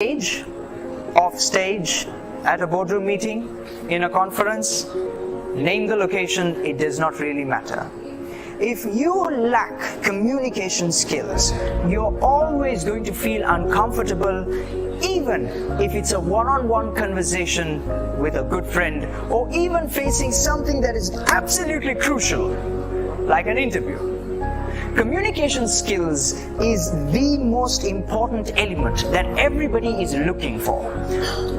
Stage, off stage, at a boardroom meeting, in a conference, name the location, it does not really matter. If you lack communication skills, you're always going to feel uncomfortable, even if it's a one-on-one conversation with a good friend, or even facing something that is absolutely crucial, like an interview. Communication skills is the most important element that everybody is looking for.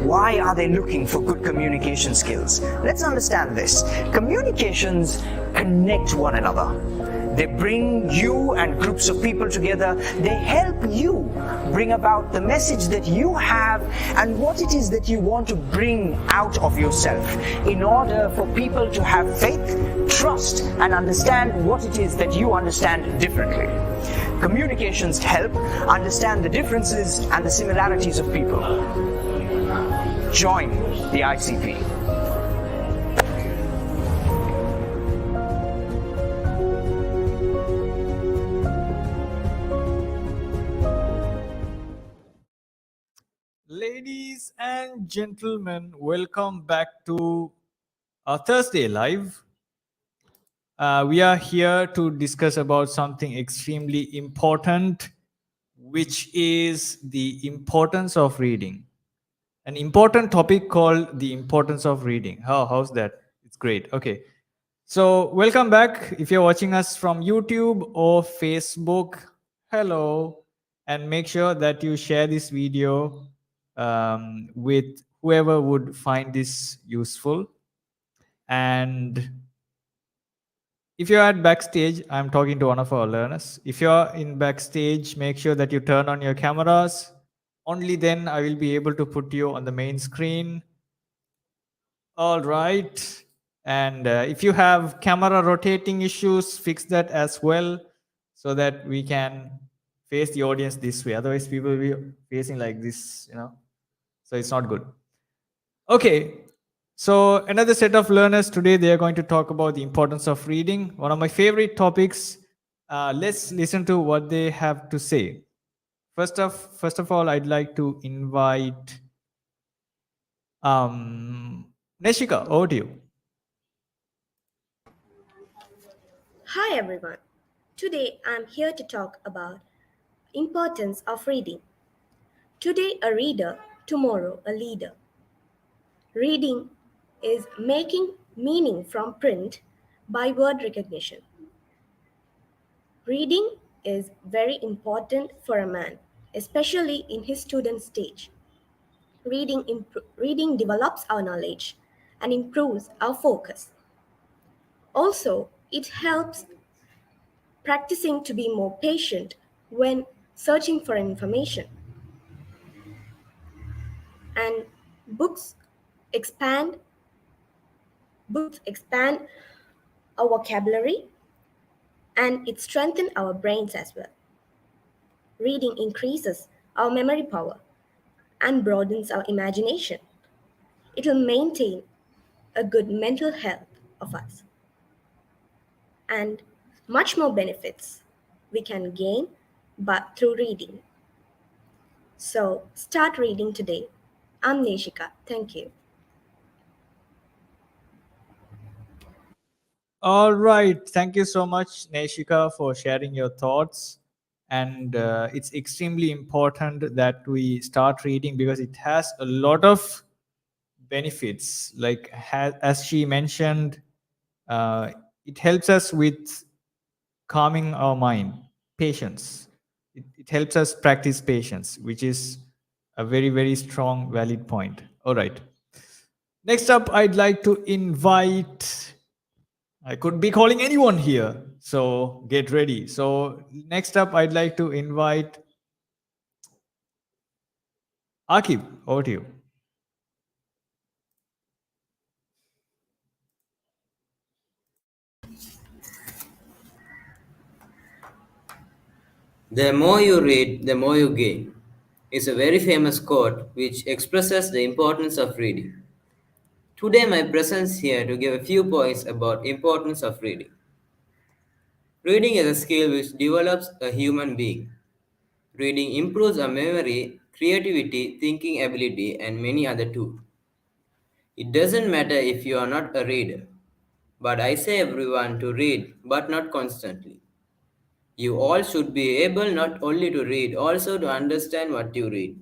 Why are they looking for good communication skills? Let's understand this. Communications connect one another. They bring you and groups of people together. They help you bring about the message that you have and what it is that you want to bring out of yourself in order for people to have faith, trust, and understand what it is that you understand differently. Communications help understand the differences and the similarities of people. Join the ICP. Ladies and gentlemen, welcome back to our Thursday Live. We are here to discuss about something extremely important, which is the importance of reading. An important topic called the importance of reading. How's that? It's great. Okay. So welcome back. If you're watching us from YouTube or Facebook, hello, and make sure that you share this video with whoever would find this useful. And if you're at backstage, I'm talking to one of our learners. If you're in backstage, make sure that you turn on your cameras. Only then I will be able to put you on the main screen. All right. And if you have camera rotating issues, fix that as well so that we can face the audience this way. Otherwise, people will be facing like this, so it's not good. Okay. So another set of learners today, they are going to talk about the importance of reading. One of my favorite topics. Let's listen to what they have to say. First of all, I'd like to invite Neshika, over to you. Hi everyone. Today I'm here to talk about importance of reading. Today a reader, tomorrow a leader. Reading is making meaning from print by word recognition. Reading is very important for a man, especially in his student stage. Reading develops our knowledge and improves our focus. Also, it helps practicing to be more patient when searching for information. And books expand our vocabulary and it strengthens our brains as well. Reading increases our memory power and broadens our imagination. It will maintain a good mental health of us. And much more benefits we can gain but through reading. So start reading today. I'm Neshika. Thank you. All right. Thank you so much, Neshika, for sharing your thoughts. And it's extremely important that we start reading because it has a lot of benefits. Like as she mentioned, it helps us with calming our mind, patience. It helps us practice patience, which is a very, very strong, valid point. All right. Next up, I'd like to invite, I could be calling anyone here, so get ready. So next up, I'd like to invite Akib. Over to you. The more you read, the more you gain is a very famous quote which expresses the importance of reading. Today my presence here to give a few points about importance of reading. Reading is a skill which develops a human being. Reading improves our memory, creativity, thinking ability, and many other too. It doesn't matter if you are not a reader, but I say everyone to read, but not constantly. You all should be able not only to read, also to understand what you read.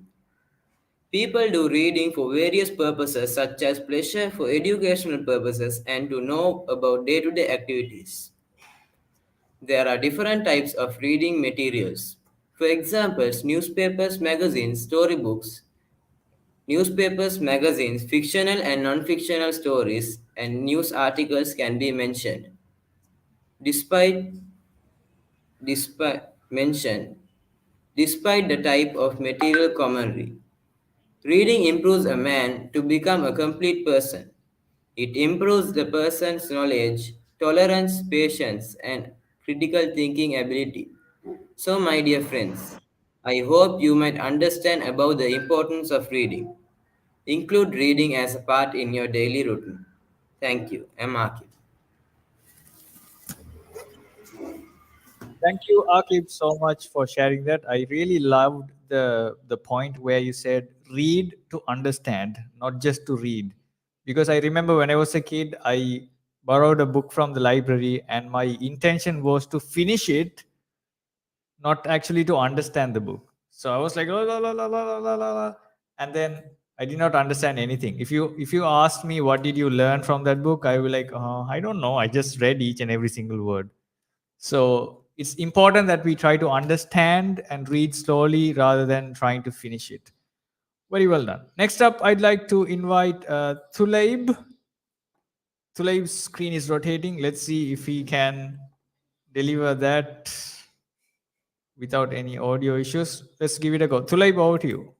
People do reading for various purposes, such as pleasure, for educational purposes, and to know about day to day activities. There are different types of reading materials. For example, newspapers, magazines, fictional and non-fictional stories, and news articles can be mentioned. Despite despite mentioned, despite the type of material commonly, reading improves a man to become a complete person. It improves the person's knowledge, tolerance, patience, and critical thinking ability. So, my dear friends, I hope you might understand about the importance of reading. Include reading as a part in your daily routine. Thank you. I'm Akif. Thank you, Akib, so much for sharing that. I really loved the point where you said read to understand, not just to read. Because I remember when I was a kid, I borrowed a book from the library, and my intention was to finish it, not actually to understand the book. So I was like, la, la, la, la, la, la, la, la, and then I did not understand anything. If you asked me what did you learn from that book, I will like, I don't know. I just read each and every single word. So it's important that we try to understand and read slowly rather than trying to finish it. Very well done. Next up, I'd like to invite Thulaib. Thulaib's screen is rotating. Let's see if he can deliver that without any audio issues. Let's give it a go. Thulaib, over to you.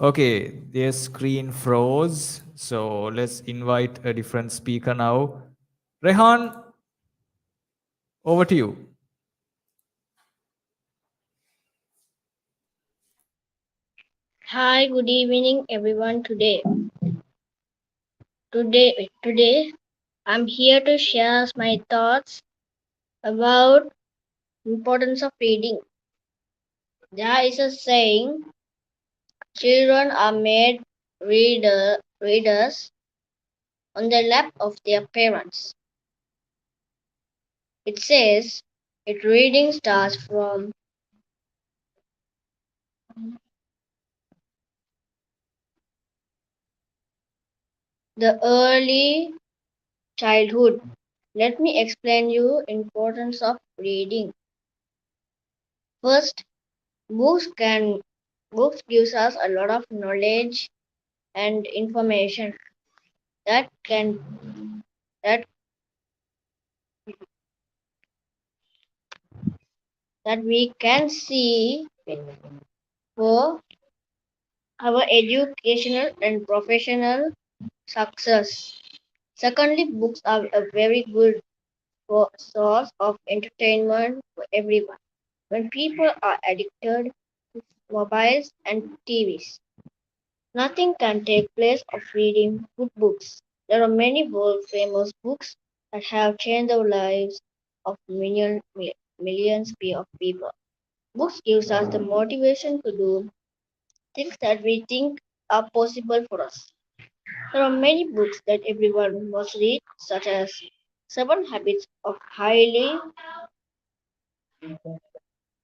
Okay, their screen froze. So let's invite a different speaker now. Rehan, over to you. Hi, good evening, everyone. Today, I'm here to share my thoughts about importance of reading. There is a saying: children are made readers on the lap of their parents. It says it reading starts from the early childhood. Let me explain you importance of reading. First, books can books gives us a lot of knowledge and information that can that that we can see for our educational and professional success. Secondly, books are a very good source of entertainment for everyone. When people are addicted to mobiles and TVs, nothing can take place of reading good books. There are many world famous books that have changed the lives of millions of people. Books gives us the motivation to do things that we think are possible for us. There are many books that everyone must read, such as Seven Habits of Highly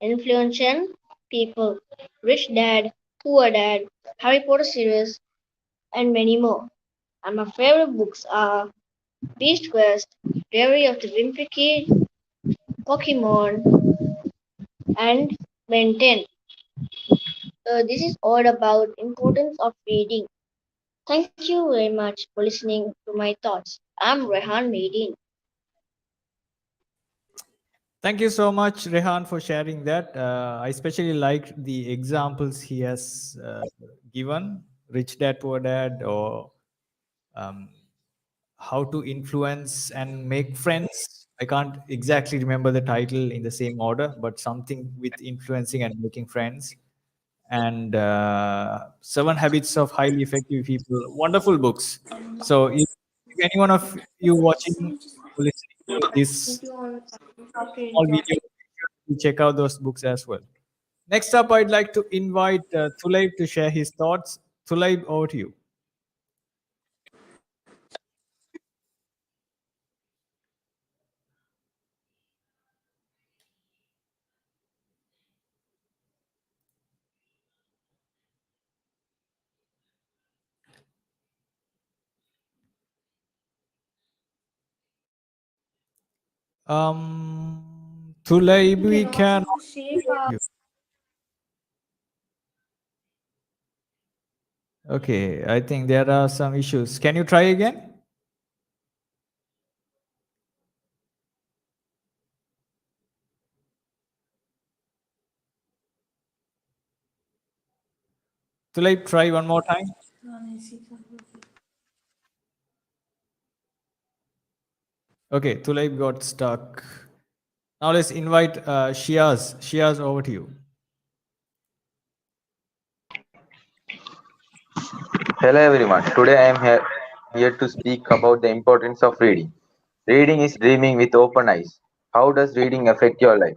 Influential People, Rich Dad, Poor Dad, Harry Potter series, and many more. And my favorite books are Beast Quest, Diary of the Wimpy Kid, Pokemon, and Ben 10. This is all about importance of reading. Thank you very much for listening to my thoughts. I'm Rehan Medin. Thank you so much, Rehan, for sharing that. I especially liked the examples he has given, Rich Dad, Poor Dad, or um, how to influence and make friends. I can't exactly remember the title in the same order, but something with influencing and making friends. And Seven Habits of Highly Effective People. Wonderful books. So if anyone of you watching, listening this small video, you check out those books as well. Next up, I'd like to invite Thulaib to share his thoughts. Thulaib, over to you. Thulaib, we can. Okay, I think there are some issues. Can you try again? Thulaib, try one more time. Okay, Thulaib got stuck. Now let's invite Shiaz. Shiaz, over to you. Hello everyone. Today I am here to speak about the importance of reading. Reading is dreaming with open eyes. How does reading affect your life?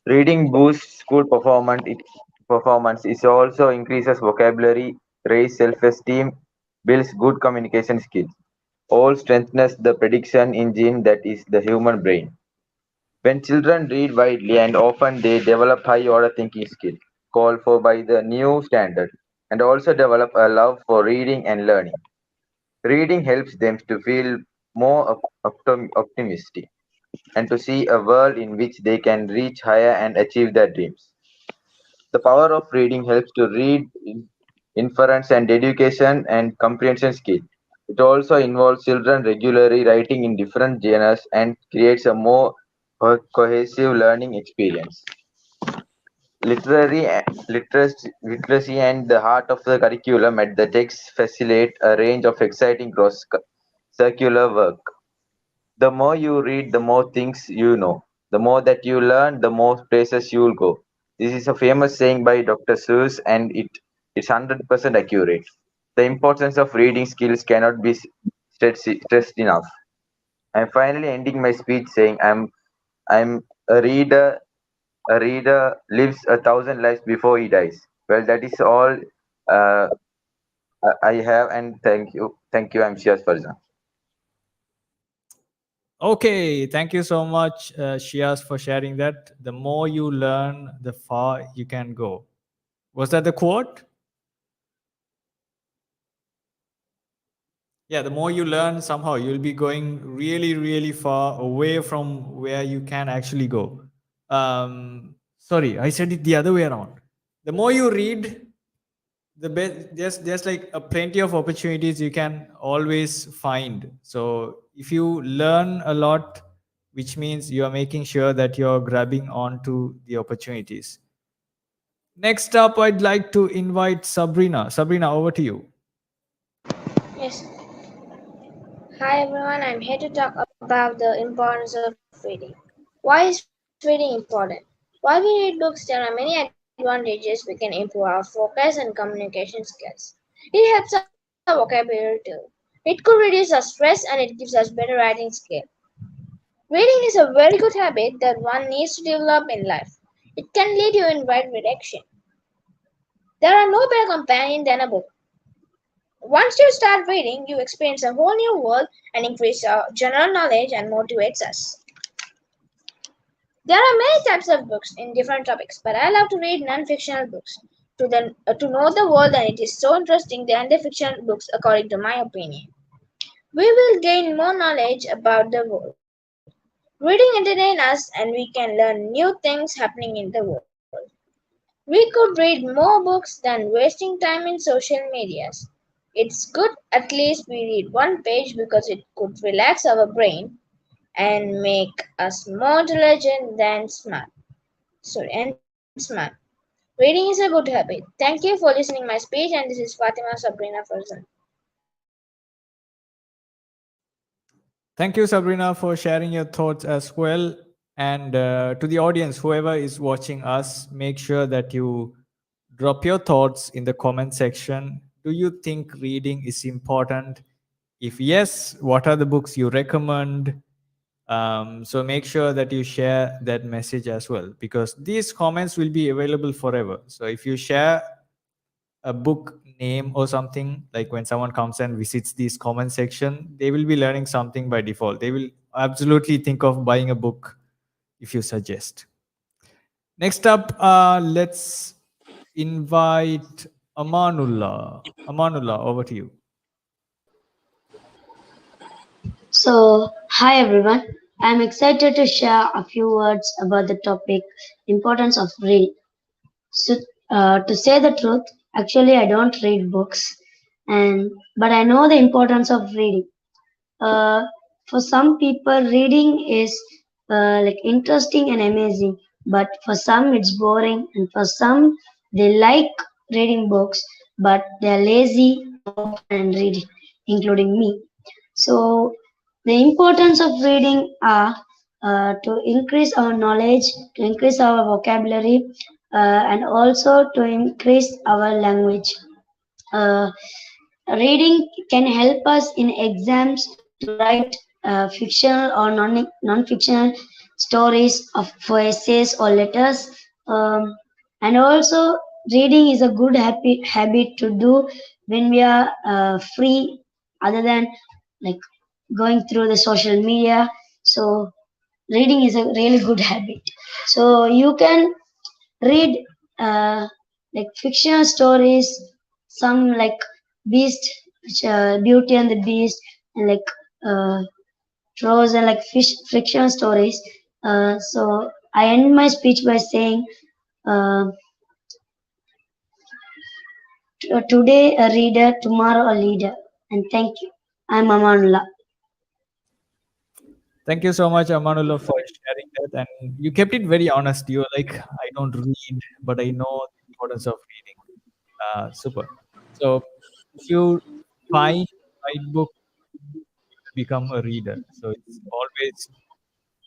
Reading boosts school performance. It also increases vocabulary, raises self-esteem, builds good communication skills. All strengthens the prediction engine that is the human brain. When children read widely and often they develop high order thinking skill called for by the new standard and also develop a love for reading and learning. Reading helps them to feel more optimistic and to see a world in which they can reach higher and achieve their dreams. The power of reading helps to read inference and education and comprehension skill. It also involves children regularly writing in different genres and creates a more cohesive learning experience. Literacy and the heart of the curriculum at the text facilitate a range of exciting cross-circular work. The more you read, the more things you know. The more that you learn, the more places you'll go. This is a famous saying by Dr. Seuss and it's 100% accurate. The importance of reading skills cannot be stressed enough. I'm finally ending my speech saying I'm a reader. A reader lives 1,000 lives before he dies. Well, that is all uh, I have, and thank you. Thank you. I'm Shiaz Farzan. Okay, thank you so much, Shiaz, for sharing that. The more you learn, the far you can go. Was that the quote? Yeah, the more you learn, somehow you'll be going really, really far away from where you can actually go. Sorry, I said it the other way around. The more you read, the best. There's like a plenty of opportunities you can always find. So if you learn a lot, which means you are making sure that you're grabbing onto the opportunities. Next up, I'd like to invite Sabrina. Sabrina, over to you. Yes. Hi everyone, I'm here to talk about the importance of reading. Why is reading important? While we read books, there are many advantages. We can improve our focus and communication skills. It helps our vocabulary too. It could reduce our stress and it gives us better writing skill. Reading is a very good habit that one needs to develop in life. It can lead you in right direction. There are no better companion than a book. Once you start reading, you experience a whole new world and increase our general knowledge and motivates us. There are many types of books in different topics, but I love to read non-fictional books to know the world, and it is so interesting than the fictional books, according to my opinion. We will gain more knowledge about the world. Reading entertains us, and we can learn new things happening in the world. We could read more books than wasting time in social medias. It's good at least we read one page because it could relax our brain and make us more intelligent than smart. And smart. Reading is a good habit. Thank you for listening my speech, and this is Fatima Sabrina Farzan. Thank you, Sabrina, for sharing your thoughts as well. And to the audience, whoever is watching us, make sure that you drop your thoughts in the comment section. Do you think reading is important? If yes, what are the books you recommend? So make sure that you share that message as well, because these comments will be available forever. So if you share a book name or something, like when someone comes and visits this comment section, they will be learning something by default. They will absolutely think of buying a book if you suggest. Next up, let's invite Amanullah. Amanullah, over to you. So, hi everyone. I'm excited to share a few words about the topic importance of reading. So, to say the truth, actually I don't read books, but I know the importance of reading. Uh, for some people, reading is like interesting and amazing, but for some it's boring, and for some they like reading books, but they're lazy and reading, including me. So the importance of reading are to increase our knowledge, to increase our vocabulary, and also to increase our language. Uh, Reading can help us in exams to write fictional or non-fictional stories of for essays or letters. And also, reading is a good habit to do when we are free, other than like going through the social media. So, reading is a really good habit. So, you can read like fictional stories, some like Beast, which Beauty and the Beast, and like prose and like fiction stories. So I end my speech by saying, uh, today a reader, tomorrow a leader. And thank you. I'm Amanullah. Thank you so much, Amanullah, for sharing that. And you kept it very honest. You were like, I don't read, but I know the importance of reading. Super. So if you find the right book, you become a reader. So it's always,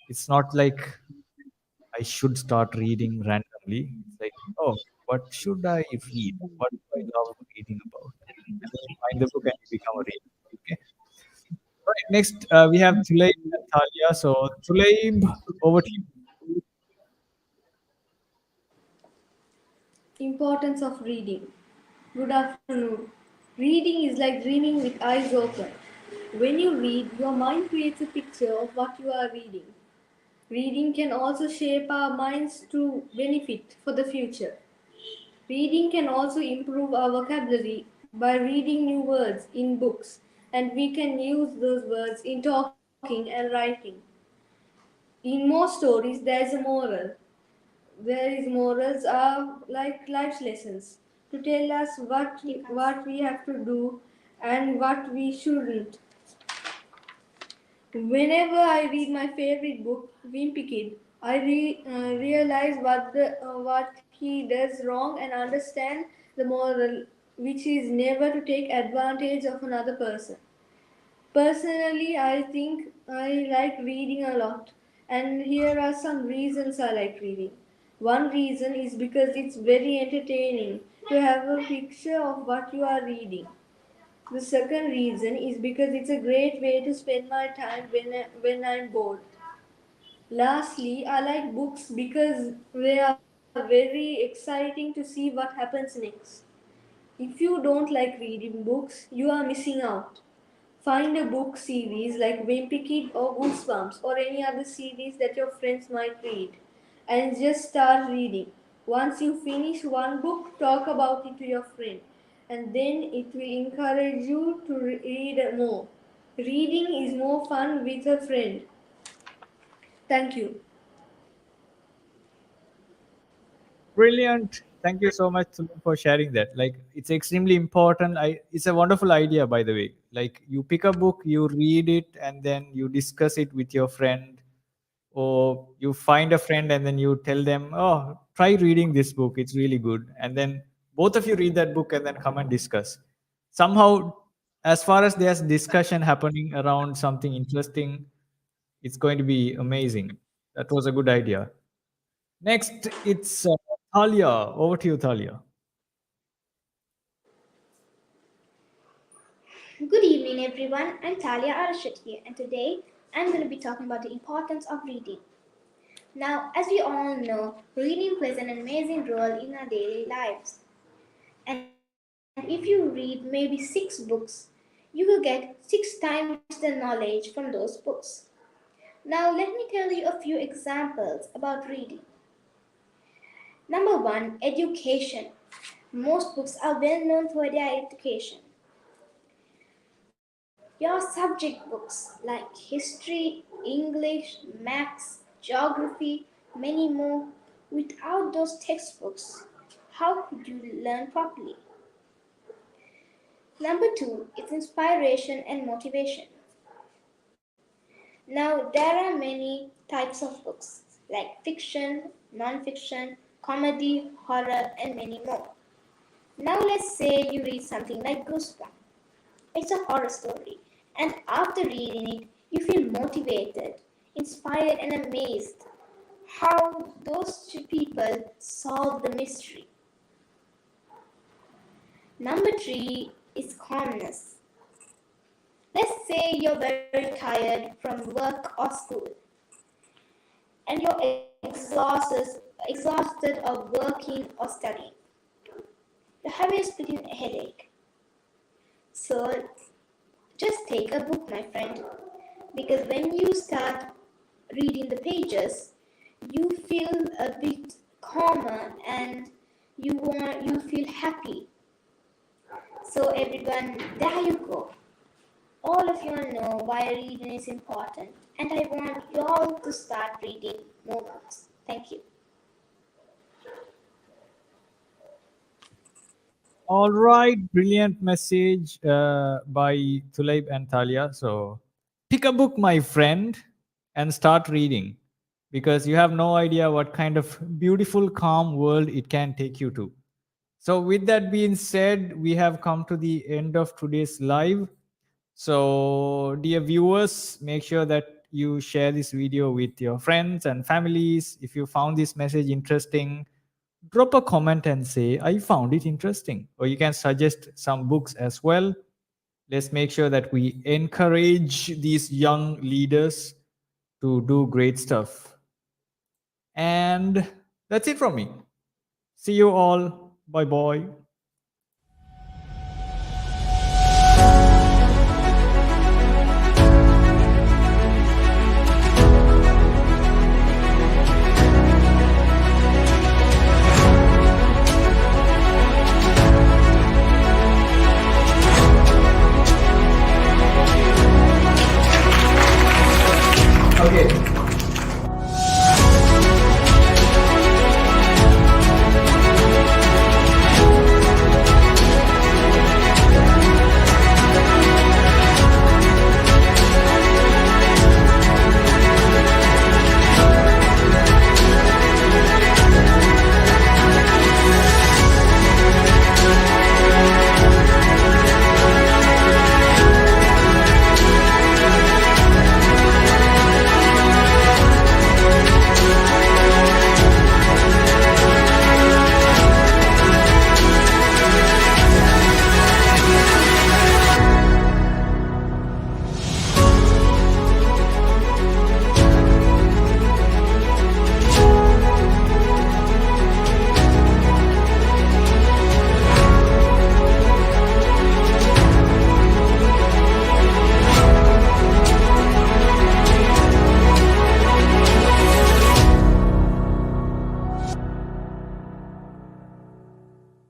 it's not like I should start reading randomly. It's like, oh, what should I read? What do I love reading about? And then you find the book and you become a reader. Okay. All right, next, we have Tulaib and Thalia. So, Tulaib, over to you. Importance of reading. Good afternoon. Reading is like dreaming with eyes open. When you read, your mind creates a picture of what you are reading. Reading can also shape our minds to benefit for the future. Reading can also improve our vocabulary by reading new words in books, and we can use those words in talking and writing. In most stories, there is a moral. There is morals are like life lessons to tell us what we have to do and what we shouldn't. Whenever I read my favorite book, Wimpy Kid, I realize what he does wrong and understand the moral, which is never to take advantage of another person. Personally, I think I like reading a lot, and here are some reasons I like reading. One reason is because it's very entertaining to have a picture of what you are reading. The second reason is because it's a great way to spend my time when I'm bored. Lastly, I like books because they are very exciting to see what happens next. If you don't like reading books, you are missing out. Find a book series like Wimpy Kid or Goosebumps or any other series that your friends might read and just start reading. Once you finish one book, talk about it to your friend and then it will encourage you to read more. Reading is more fun with a friend. Thank you. Brilliant. Thank you so much Tulaib, for sharing that. Like, it's extremely important. It's a wonderful idea, by the way. Like, you pick a book, you read it, and then you discuss it with your friend, or you find a friend and then you tell them, oh, try reading this book, it's really good, and then both of you read that book and then come and discuss. Somehow, as far as there's discussion happening around something interesting, it's going to be amazing. That was a good idea. Next, it's Thalia. Over to you, Thalia. Good evening, everyone. I'm Talia Arashid here, and today I'm going to be talking about the importance of reading. Now, as we all know, reading plays an amazing role in our daily lives. And if you read maybe 6 books, you will get 6 times the knowledge from those books. Now, let me tell you a few examples about reading. Number 1, education. Most books are well known for their education. Your subject books like history, English, maths, geography, many more. Without those textbooks, how could you learn properly? Number 2 is inspiration and motivation. Now, there are many types of books like fiction, non-fiction, comedy, horror, and many more. Now, let's say you read something like Goosebumps. It's a horror story, and after reading it, you feel motivated, inspired, and amazed how those two people solve the mystery. Number 3 is calmness. Let's say you're very tired from work or school, and you're exhausted of working or studying. You're having a splitting headache. So just take a book, my friend, because when you start reading the pages, you feel a bit calmer and you feel happy. So everyone, there you go. All of you know why reading is important, and I want you all to start reading more books. Thank you. All right, brilliant message by Tulaib and Talia. So pick a book, my friend, and start reading, because you have no idea what kind of beautiful, calm world it can take you to. So with that being said, we have come to the end of today's live. So dear viewers, make sure that you share this video with your friends and families. If you found this message interesting, drop a comment and say, I found it interesting. Or you can suggest some books as well. Let's make sure that we encourage these young leaders to do great stuff. And that's it from me. See you all. Bye bye.